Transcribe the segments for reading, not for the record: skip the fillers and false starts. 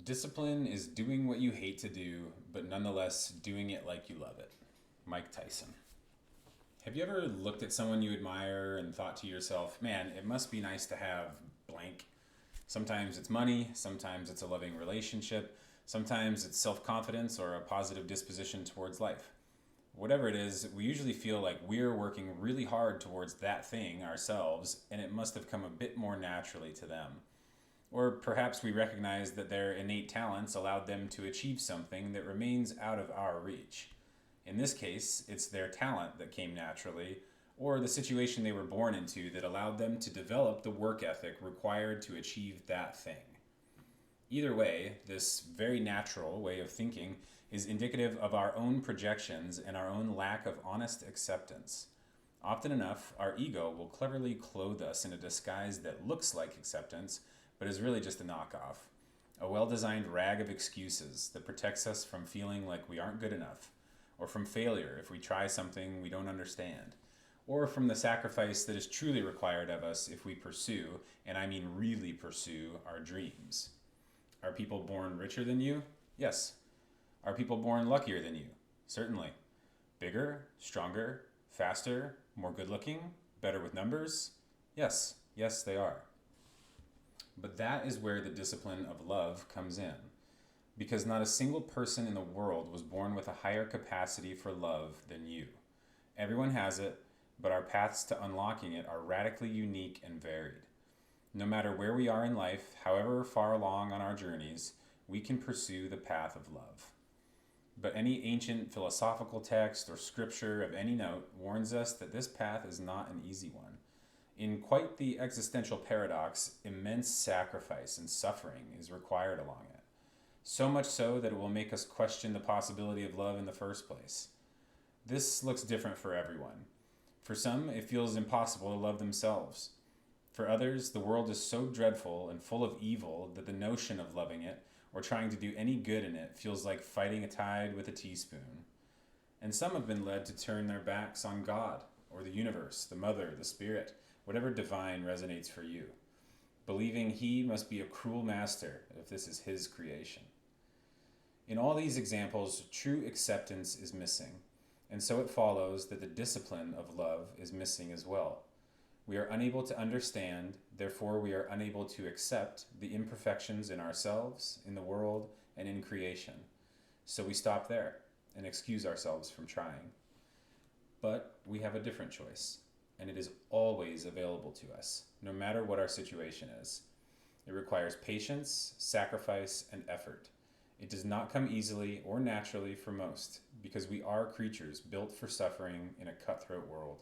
Discipline is doing what you hate to do, but nonetheless doing it like you love it. Mike Tyson. Have you ever looked at someone you admire and thought to yourself, man, it must be nice to have blank? Sometimes it's money, sometimes it's a loving relationship, sometimes it's self-confidence or a positive disposition towards life. Whatever it is, we usually feel like we're working really hard towards that thing ourselves, and it must have come a bit more naturally to them. Or perhaps we recognize that their innate talents allowed them to achieve something that remains out of our reach. In this case, it's their talent that came naturally, or the situation they were born into that allowed them to develop the work ethic required to achieve that thing. Either way, this very natural way of thinking is indicative of our own projections and our own lack of honest acceptance. Often enough, our ego will cleverly clothe us in a disguise that looks like acceptance, but is really just a knockoff. A well-designed rag of excuses that protects us from feeling like we aren't good enough, or from failure if we try something we don't understand, or from the sacrifice that is truly required of us if we pursue, and I mean really pursue, our dreams. Are people born richer than you? Yes. Are people born luckier than you? Certainly. Bigger, stronger, faster, more good-looking, better with numbers? Yes, they are. But that is where the discipline of love comes in, because not a single person in the world was born with a higher capacity for love than you. Everyone has it, but our paths to unlocking it are radically unique and varied. No matter where we are in life, however far along on our journeys, we can pursue the path of love. But any ancient philosophical text or scripture of any note warns us that this path is not an easy one. In quite the existential paradox, immense sacrifice and suffering is required along it. So much so that it will make us question the possibility of love in the first place. This looks different for everyone. For some, it feels impossible to love themselves. For others, the world is so dreadful and full of evil that the notion of loving it or trying to do any good in it feels like fighting a tide with a teaspoon. And some have been led to turn their backs on God, or the universe, the mother, the spirit, whatever divine resonates for you, believing he must be a cruel master if this is his creation. In all these examples, true acceptance is missing, and so it follows that the discipline of love is missing as well. We are unable to understand, therefore we are unable to accept the imperfections in ourselves, in the world, and in creation. So we stop there and excuse ourselves from trying. But we have a different choice, and it is always available to us, no matter what our situation is. It requires patience, sacrifice, and effort. It does not come easily or naturally for most, because we are creatures built for suffering in a cutthroat world.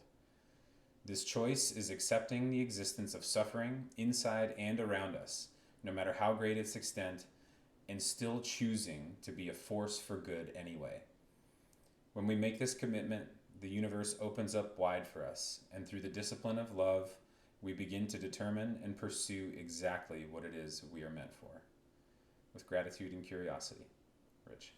This choice is accepting the existence of suffering inside and around us, no matter how great its extent, and still choosing to be a force for good anyway. When we make this commitment, the universe opens up wide for us, and through the discipline of love, we begin to determine and pursue exactly what it is we are meant for. With gratitude and curiosity, Rich.